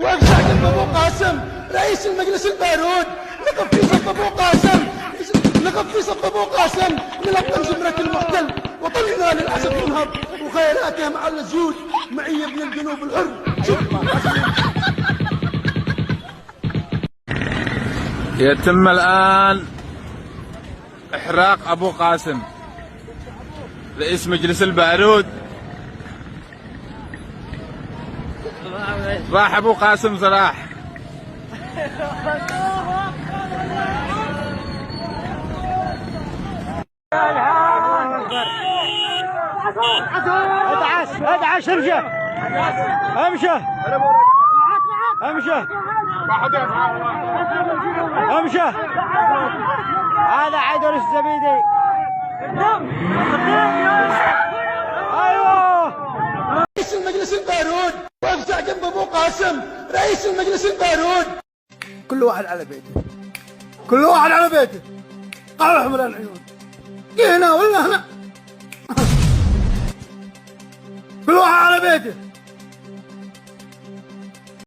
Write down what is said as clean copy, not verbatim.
واقف جنب ابو قاسم رئيس المجلس البارود. نقف في صف ابو قاسم، نقف في صف ابو قاسم نلقن جمرة المحتل. وطننا للاسف ينهض وخيراتها مع الجود معي ابن الجنوب الحر. يتم الآن إحراق أبو قاسم رئيس مجلس البارود. راح أبو قاسم سراح. ادعس امشى امشى امشى امشى. هذا عيدر الزبيدي. ايوه رئيس المجلس البارود واقف جنب ابو قاسم رئيس المجلس البارود. كل واحد على بيته، كل واحد على بيته. قال حمر العيون هنا ولا هنا. كل واحد على بيته.